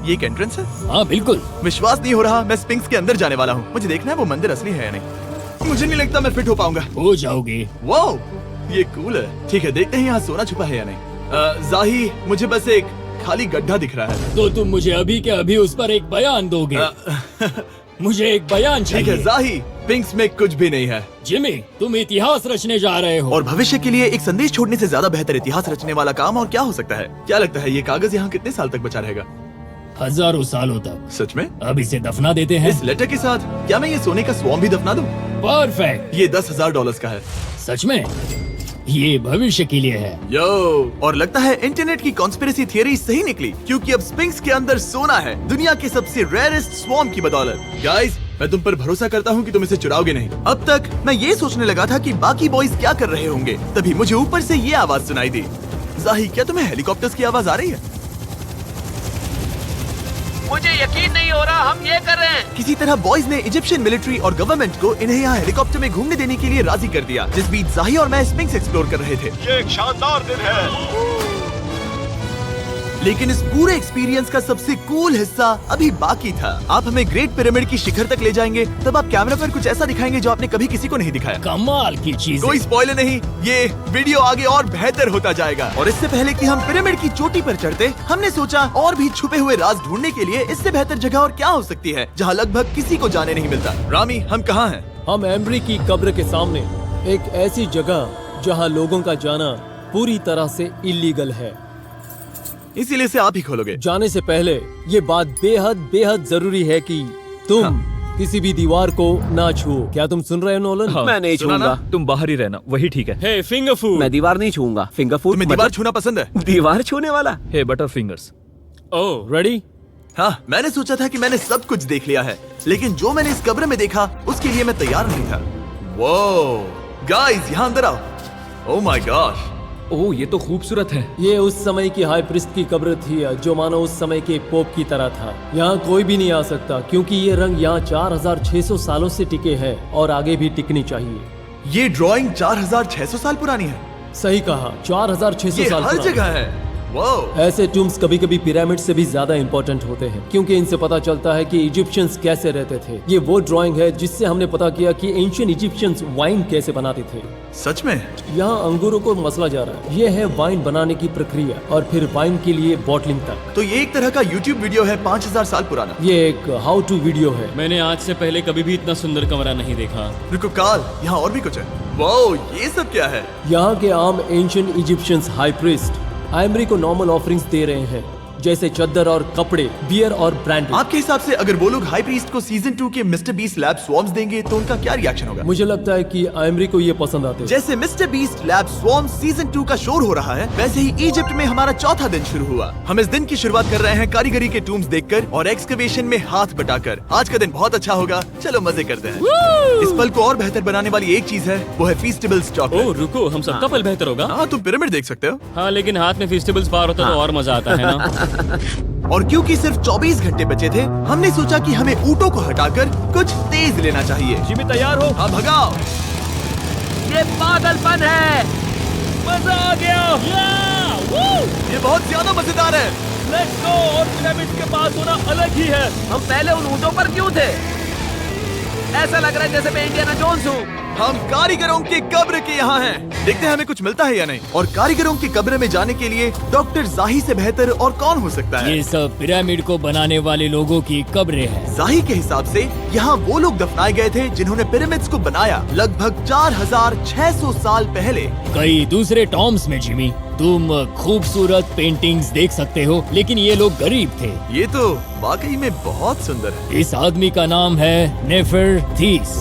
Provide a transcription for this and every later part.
ये एक एंट्रेंस है? हाँ बिल्कुल। विश्वास नहीं हो रहा, मैं स्पिंक्स के अंदर जाने वाला हूँ। मुझे देखना है वो मंदिर असली है या नहीं। मुझे नहीं लगता मैं फिट हो पाऊंगा। हो जाओगे। वाओ, ये कूल है। ठीक है, देखते हैं यहाँ सोना छुपा है या नहीं। जाही, मुझे बस एक खाली गड्ढा दिख रहा है। तो तुम मुझे अभी के अभी उस पर एक बयान दोगे? मुझे एक बयान चाहिए। ठीक है जाही, स्पिंक्स में कुछ भी नहीं है। जिमी, तुम इतिहास रचने जा रहे हो। और भविष्य के लिए एक संदेश छोड़ने से ज्यादा बेहतर इतिहास रचने वाला काम और क्या हो सकता है? क्या लगता है ये कागज यहाँ कितने साल तक बचा रहेगा? हजारों सालों तक। सच में? अब इसे दफना देते हैं। इस लेटर के साथ क्या मैं ये सोने का स्वॉर्म भी दफना दूं? परफेक्ट। ये $10,000 का है। सच में? ये भविष्य के लिए है। यो, और लगता है इंटरनेट की कॉन्स्पिरेसी थियरी सही निकली, क्योंकि अब स्पिंक्स के अंदर सोना है, दुनिया के सबसे रेयरेस्ट स्वॉर्म की बदौलत। गाइस, मैं तुम पर भरोसा करता हूँ कि तुम इसे चुराओगे नहीं। अब तक मैं ये सोचने लगा था कि बाकी बॉयज क्या कर रहे होंगे, तभी मुझे ऊपर से ये आवाज सुनाई दी। जाही, क्या तुम्हें हेलीकॉप्टर्स की आवाज आ रही है? मुझे यकीन नहीं हो रहा हम ये कर रहे हैं। किसी तरह बॉयज ने इजिप्शियन मिलिट्री और गवर्नमेंट को इन्हें यहाँ हेलीकॉप्टर में घूमने देने के लिए राजी कर दिया, जिस बीच जाही और मैं स्पिंक्स एक्सप्लोर कर रहे थे। ये एक शानदार दिन है। लेकिन इस पूरे एक्सपीरियंस का सबसे कूल हिस्सा अभी बाकी था। आप हमें ग्रेट पिरामिड की शिखर तक ले जाएंगे, तब आप कैमरा पर कुछ ऐसा दिखाएंगे जो आपने कभी किसी को नहीं दिखाया। कमाल की चीज। कोई स्पॉइलर नहीं, ये वीडियो आगे और बेहतर होता जाएगा। और इससे पहले कि हम पिरामिड की चोटी पर चढ़ते, हमने सोचा और भी छुपे हुए राज ढूंढने के लिए इससे बेहतर जगह और क्या हो सकती है, जहाँ लगभग किसी को जाने नहीं मिलता। रामी, हम कहाँ हैं? हम एम्ब्री की कब्र के सामने, एक ऐसी जगह जहां लोगों का जाना पूरी तरह से इलीगल है। इसीलिए से आप ही खोलोगे। जाने से पहले ये बात बेहद बेहद जरूरी है कि तुम किसी भी दीवार को ना छुओ। क्या तुम सुन रहे हो नोलन? मैं नहीं सुना छूंगा। ना? तुम बाहर ही रहना, वही ठीक है। हे फिंगर फूड। मैं दीवार नहीं छूंगा। फिंगर फूड तुम्हें दीवार छूना पसंद है? दीवार छूने वाला। हे बटर फिंगर्स। ओह रेडी? हाँ, मैंने सोचा था कि मैंने सब कुछ देख लिया है, लेकिन जो मैंने इस कब्र में देखा उसके लिए मैं तैयार नहीं था। वो गाइस, यहाँ अंदर आओ। ओह माय गॉश, ओह, ये तो खूबसूरत है। ये उस समय की हाई प्रीस्ट की कब्र थी, जो मानो उस समय के पोप की तरह था। यहाँ कोई भी नहीं आ सकता, क्योंकि ये रंग यहाँ 4600 सालों से टिके हैं और आगे भी टिकनी चाहिए। ये ड्राइंग 4600 साल पुरानी है। सही कहा, 4600 ये साल हर पुरानी। जगह है। वाओ। ऐसे टूम्स कभी कभी पिरामिड से भी ज्यादा इंपॉर्टेंट होते हैं, क्योंकि इनसे पता चलता है कि इजिप्शियंस कैसे रहते थे। ये वो ड्राइंग है जिससे हमने पता किया कि एंशियंट इजिप्शियंस वाइन कैसे बनाते थे। सच में? यहाँ अंगूरों को मसला जा रहा है। ये है वाइन बनाने की प्रक्रिया और फिर वाइन के लिए बॉटलिंग तक। तो ये एक तरह का यूट्यूब वीडियो है 5000 साल पुराना। ये एक हाउ टू वीडियो है। मैंने आज से पहले कभी भी इतना सुंदर कमरा नहीं देखा। रुको काल, यहाँ और भी कुछ है। वाओ, ये सब क्या है? यहाँ के आम एंशियंट इजिप्शियंस हाई प्रीस्ट आइमरी को नॉर्मल ऑफरिंग्स दे रहे हैं, जैसे चद्दर और कपड़े, बियर और ब्रांड। आपके हिसाब से अगर वो लोग हाई प्रीस्ट को सीजन 2 के मिस्टर बीस्ट लैब स्वॉर्म्स देंगे तो उनका क्या रिएक्शन होगा? मुझे लगता है कि आइमरी को ये पसंद आते हैं। जैसे मिस्टर बीस्ट लैब स्वॉर्म्स सीजन 2 का शोर हो रहा है, वैसे ही इजिप्ट में हमारा चौथा दिन शुरू हुआ। हम इस दिन की शुरुआत कर रहे हैं कारीगरी के टूम्स देखकर और एक्सकवेशन में हाथ बटाकर। आज का दिन बहुत अच्छा होगा, चलो मजे करते हैं। इस पल को और बेहतर बनाने वाली एक चीज है, वो है फीस्टेबल्स चॉकलेट। ओह रुको, हम सबका पल बेहतर होगा। हाँ, तुम पिरामिड देख सकते हो। हाँ, लेकिन हाथ में फेस्टिवल्स बार होता तो और मजा आता है ना। और क्योंकि सिर्फ 24 घंटे बचे थे, हमने सोचा कि हमें ऊँटों को हटाकर कुछ तेज लेना चाहिए। जिमी तैयार हो? हाँ, भगाओ। ये पागलपन है। मजा आ गया। ये बहुत ज्यादा मजेदार है। Let's go. और पिरामिड के पास होना अलग ही है। हम पहले उन ऊँटों पर क्यों थे? ऐसा लग रहा है जैसे मैं इंडियाना जोन्स हूँ। हम कारीगरों के कब्र के यहाँ हैं। देखते हैं हमें कुछ मिलता है या नहीं। और कारीगरों की कब्र में जाने के लिए डॉक्टर जाही से बेहतर और कौन हो सकता है? ये सब पिरामिड को बनाने वाले लोगों की कब्रें हैं। जाही के हिसाब से यहाँ वो लोग दफनाए गए थे जिन्होंने पिरामिड्स को बनाया लगभग 4600 साल पहले। कई दूसरे टॉम्स में जिमी, तुम खूबसूरत पेंटिंग्स देख सकते हो, लेकिन ये लोग गरीब थे। ये तो वाकई में बहुत सुंदर है। इस आदमी का नाम है नेफरथीस।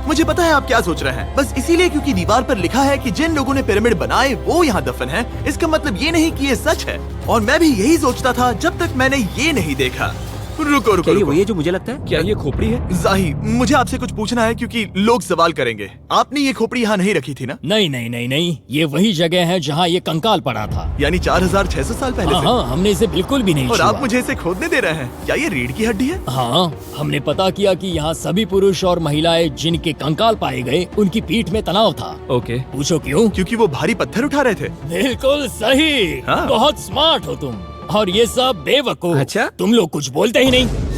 मुझे पता है आप क्या सोच रहे हैं, बस इसीलिए क्योंकि दीवार पर लिखा है कि जिन लोगों ने पिरामिड बनाए वो यहाँ दफन है, इसका मतलब ये नहीं कि ये सच है। और मैं भी यही सोचता था जब तक मैंने ये नहीं देखा। रुको रुको क्या ये रुको। वही है जो मुझे लगता है? क्या ये खोपड़ी है? जाही, मुझे आपसे कुछ पूछना है क्योंकि लोग सवाल करेंगे। आपने ये खोपड़ी यहाँ नहीं रखी थी ना? नहीं नहीं नहीं नहीं, ये वही जगह है जहाँ ये कंकाल पड़ा था। यानी 4600 साल पहले हाँ से? हाँ, हमने इसे बिल्कुल भी नहीं और छुआ। आप मुझे इसे खोदने दे रहे हैं? क्या ये रीढ़ की हड्डी है? हाँ, हमने पता किया कि यहाँ सभी पुरुष और महिलाएं जिनके कंकाल पाए गए, उनकी पीठ में तनाव था। ओके। पूछो क्यों? क्योंकि वो भारी पत्थर उठा रहे थे। बिल्कुल सही। हाँ। बहुत स्मार्ट हो तुम। और ये सब बेवकूफ। अच्छा? तुम लोग कुछ बोलते ही नहीं।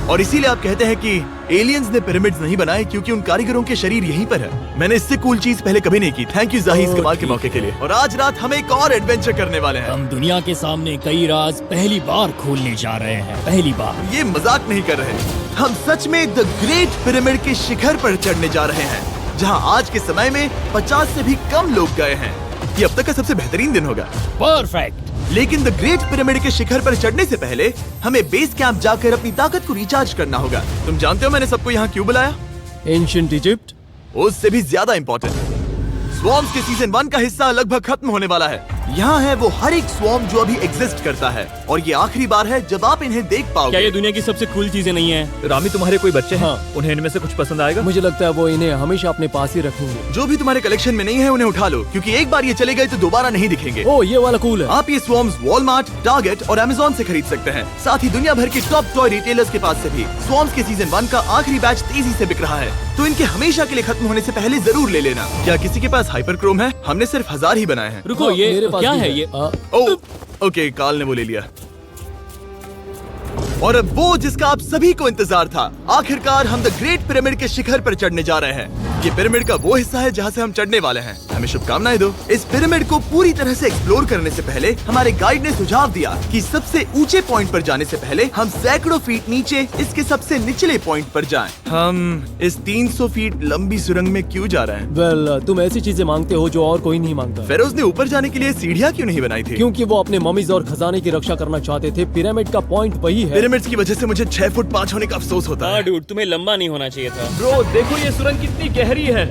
और इसीलिए आप कहते हैं कि एलियंस ने पिरामिड्स नहीं बनाए क्योंकि उन कारीगरों के शरीर यहीं पर है। मैंने इससे कूल चीज पहले कभी नहीं की। थैंक यू जाही इस कमाल के मौके के लिए। और आज रात हम एक और एडवेंचर करने वाले हैं। हम दुनिया के सामने कई राज पहली बार खोलने जा रहे हैं। पहली बार। ये मजाक नहीं कर रहे। हम सच में द ग्रेट पिरामिड के शिखर पर चढ़ने जा रहे हैं, जहां आज के समय में 50 से भी कम लोग गए हैं। ये अब तक का सबसे बेहतरीन दिन होगा। परफेक्ट। लेकिन द ग्रेट पिरामिड के शिखर पर चढ़ने से पहले हमें बेस कैंप जाकर अपनी ताकत को रिचार्ज करना होगा। तुम जानते हो मैंने सबको यहाँ क्यों बुलाया? Ancient Egypt. उससे भी ज्यादा इम्पोर्टेंट, स्वॉर्म्स के सीजन 1 का हिस्सा लगभग खत्म होने वाला है। यहाँ है वो हर एक स्वॉर्म जो अभी एग्जिस्ट करता है, और ये आखिरी बार है जब आप इन्हें देख क्या पाओगे। ये दुनिया की सबसे कूल चीजें नहीं है? रामी, तुम्हारे कोई बच्चे हैं? हाँ। उन्हें इनमें से कुछ पसंद आएगा? मुझे लगता है वो इन्हें हमेशा अपने पास ही रखेंगे। जो भी तुम्हारे कलेक्शन में नहीं है उन्हें उठा लो, क्योंकि एक बार ये चले गए तो दोबारा नहीं दिखेंगे। ओ, ये वाला कूल है। आप ये स्वॉर्म्स वॉलमार्ट, टारगेट और अमेज़न से खरीद सकते हैं। साथ ही दुनिया भर के टॉप टॉय रिटेलर्स के पास से भी। स्वॉर्म्स के सीजन 1 का आखिरी बैच तेजी से बिक रहा है, तो इनके हमेशा के लिए खत्म होने से पहले जरूर ले लेना। क्या किसी के पास हाइपर क्रोम है? हमने सिर्फ 1000 ही बनाए हैं। रुको, हाँ, ये मेरे पास क्या भी है ये? ओके, काल ने वो ले लिया। और अब वो जिसका आप सभी को इंतजार था, आखिरकार हम द ग्रेट पिरामिड के शिखर पर चढ़ने जा रहे हैं। ये पिरामिड का वो हिस्सा है जहाँ से हम चढ़ने वाले हैं। हमें शुभकामनाएं दो। इस पिरामिड को पूरी तरह से एक्सप्लोर करने से पहले हमारे गाइड ने सुझाव दिया कि सबसे ऊंचे पॉइंट पर जाने से पहले हम सैकड़ों फीट नीचे इसके सबसे निचले पॉइंट पर जाएं। हम इस 300 फीट लंबी सुरंग में क्यों जा रहे हैं? वेल, तुम ऐसी चीजें मांगते हो जो और कोई नहीं मांगता। फेरोज ने ऊपर जाने के लिए सीढ़ियाँ क्यों नहीं बनाई थी? क्योंकि वो अपने ममीज और खजाने की रक्षा करना चाहते थे। पिरामिड का पॉइंट वही है। पिरामिड्स की वजह से मुझे 6 फुट 5 होने का अफसोस होता है। डूड, तुम्हें लंबा नहीं होना चाहिए था। ब्रो देखो ये सुरंग कितनी गहरी है।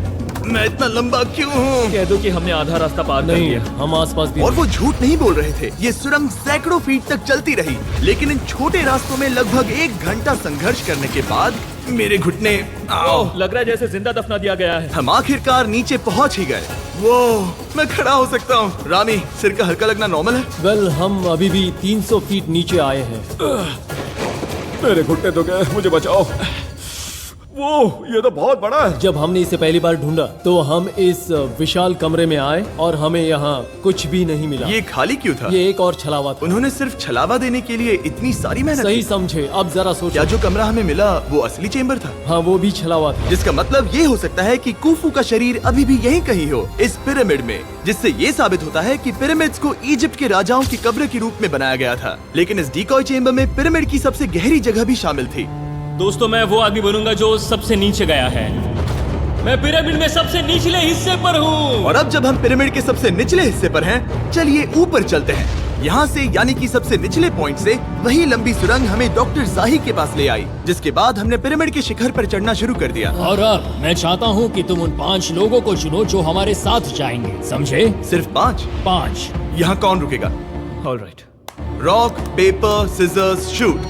मैं इतना लंबा क्यों हूँ? कह दो कि हमने आधा रास्ता पार कर नहीं, लिया। हम आसपास भी और वो झूठ नहीं बोल रहे थे। ये सुरंग सैकड़ों फीट तक चलती रही, लेकिन इन छोटे रास्तों में लगभग 1 घंटा संघर्ष करने के बाद मेरे घुटने ओह, लग रहा है जैसे जिंदा दफना दिया गया है। हम आखिरकार नीचे पहुंच ही गए। वो मैं खड़ा हो सकता हूँ। रामी, सिर का हल्का लगना नॉर्मल है? वेल, हम अभी भी 300 फीट नीचे आए हैं। मेरे घुटने तो गए, मुझे बचाओ। वो ये तो बहुत बड़ा है। जब हमने इसे पहली बार ढूंढा तो हम इस विशाल कमरे में आए और हमें यहाँ कुछ भी नहीं मिला। ये खाली क्यों था? ये एक और छलावा था। उन्होंने सिर्फ छलावा देने के लिए इतनी सारी मेहनत सही की? समझे। अब जरा क्या सोचो। जो कमरा हमें मिला वो असली चेम्बर था? हाँ, वो भी छलावा था। जिसका मतलब ये हो सकता है कि कुफू का शरीर अभी भी यहीं कहीं हो, इस पिरामिड में, जिससे ये साबित होता है कि पिरामिड्स को इजिप्ट के राजाओं की कब्र के रूप में बनाया गया था। लेकिन इस डिकॉय चेम्बर में पिरामिड की सबसे गहरी जगह भी शामिल थी। दोस्तों, मैं वो आदमी बनूंगा जो सबसे नीचे गया है। मैं पिरामिड में सबसे निचले हिस्से पर हूँ। और अब जब हम पिरामिड के सबसे निचले हिस्से पर हैं, चलिए ऊपर चलते हैं। यहाँ से, यानी कि सबसे निचले पॉइंट से वही लंबी सुरंग हमें डॉक्टर जाही के पास ले आई, जिसके बाद हमने पिरामिड के शिखर पर चढ़ना शुरू कर दिया। और अब मैं चाहता हूँ कि तुम उन 5 लोगों को चुनो जो हमारे साथ जाएंगे, समझे? सिर्फ 5? 5। यहाँ कौन रुकेगा? Alright. Rock, paper, scissors, shoot.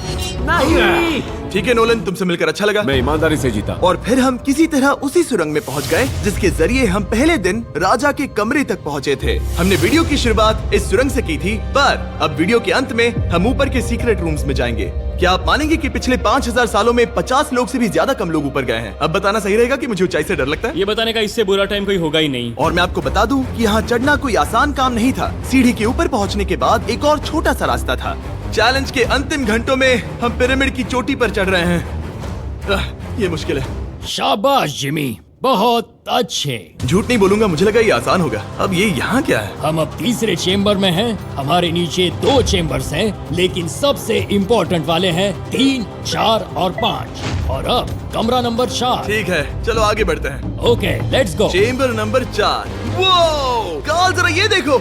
नहीं। ठीक है नोलन, तुमसे मिलकर अच्छा लगा। मैं ईमानदारी से जीता। और फिर हम किसी तरह उसी सुरंग में पहुंच गए जिसके जरिए हम पहले दिन राजा के कमरे तक पहुंचे थे। हमने वीडियो की शुरुआत इस सुरंग से की थी, पर अब वीडियो के अंत में हम ऊपर के सीक्रेट रूम्स में जाएंगे। क्या आप मानेंगे कि पिछले 5000 सालों में 50 लोग से भी ज्यादा कम लोग ऊपर गए हैं? अब बताना सही रहेगा कि मुझे ऊंचाई से डर लगता है? ये बताने का इससे बुरा टाइम कोई होगा ही नहीं। और मैं आपको बता दूं कि यहाँ चढ़ना कोई आसान काम नहीं था। सीढ़ी के ऊपर पहुँचने के बाद एक और छोटा सा रास्ता था। चैलेंज के अंतिम घंटों में हम पिरामिड की चोटी पर चढ़ रहे हैं। ये मुश्किल है। शाबाश जिमी, बहुत अच्छे। झूठ नहीं बोलूंगा, मुझे लगा ये आसान होगा। अब ये यहाँ क्या है? हम अब तीसरे चेम्बर में हैं। हमारे नीचे 2 चेम्बर्स हैं, लेकिन सबसे इम्पोर्टेंट वाले हैं 3, 4 और 5। और अब कमरा नंबर 4। ठीक है, चलो आगे बढ़ते हैं। Okay, let's go. Chamber number 4। वो काल, जरा ये देखो।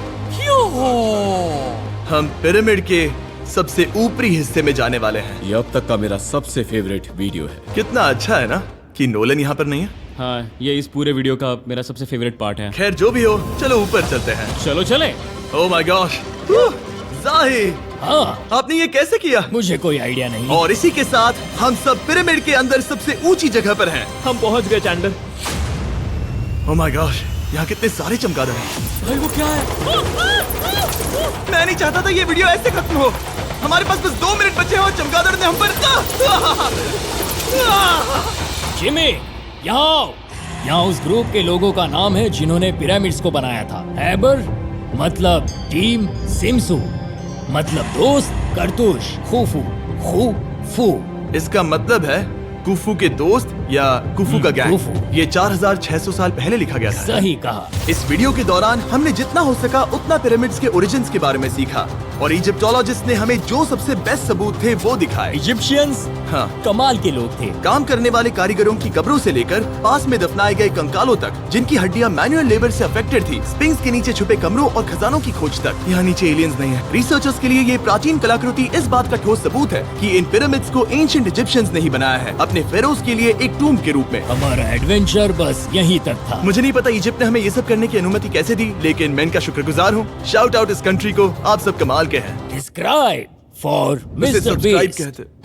हम पिरामिड के सबसे ऊपरी हिस्से में जाने वाले हैं। ये अब तक का मेरा सबसे फेवरेट वीडियो है। कितना अच्छा है ना कि नोलन यहाँ पर नहीं है। हाँ, ये इस पूरे वीडियो का मेरा सबसे फेवरेट पार्ट है। खैर जो भी हो, चलो ऊपर चलते हैं। चलो चले। ओह माय गॉश, जाही, हाँ, आपने ये कैसे किया? मुझे कोई आइडिया नहीं। और इसी के साथ हम सब पिरामिड के अंदर सबसे ऊंची जगह पर हैं। हम पहुंच गए चैंडलर। ओह माय गॉश, यहाँ कितने सारे चमगादड़ हैं। भाई वो क्या है? मैं नहीं चाहता था ये वीडियो ऐसे खत्म हो। हमारे पास बस 2 मिनट बचे हैं और चमगादड़ ने हम पर जिमी, यहाँ उस ग्रुप के लोगों का नाम है जिन्होंने पिरामिड्स को बनाया था। एबर मतलब टीम, सिमसू मतलब दोस्त, करतुश, खुफू, खुफू। इसका मतलब है कुफू के दोस्त या कुफू का गैंग। कुफू। ये 4600 साल पहले लिखा गया था। सही कहा। इस वीडियो के दौरान हमने जितना हो सका उतना पिरामिड्स के ओरिजिन्स के बारे में सीखा और इजिप्टोलॉजिस्ट ने हमें जो सबसे बेस्ट सबूत थे वो दिखाए। इजिप्शियंस हाँ, कमाल के लोग थे। काम करने वाले कारीगरों की कब्रों से लेकर पास में दफनाए गए कंकालों तक, जिनकी हड्डियां मैनुअल लेबर से अफेक्टेड थी, स्पिंक्स के नीचे छुपे कमरों और खजानों की खोज तक। यहाँ नीचे एलियंस नहीं है। रिसर्चर्स के लिए ये प्राचीन कलाकृति इस बात का ठोस सबूत है कि इन पिरामिड्स को एंशिएंट इजिप्शियंस ने ही बनाया है, अपने फेरोज के लिए एक टूम्ब के रूप में। हमारा एडवेंचर बस यहीं तक था। मुझे नहीं पता इजिप्ट ने हमें ये सब करने की अनुमति कैसे दी, लेकिन मैं इनका शुक्रगुजार हूँ। शाउट आउट इस कंट्री को, आप सब कमाल के हैं। Subscribe for इसे Mr. Subscribe Beast. कहते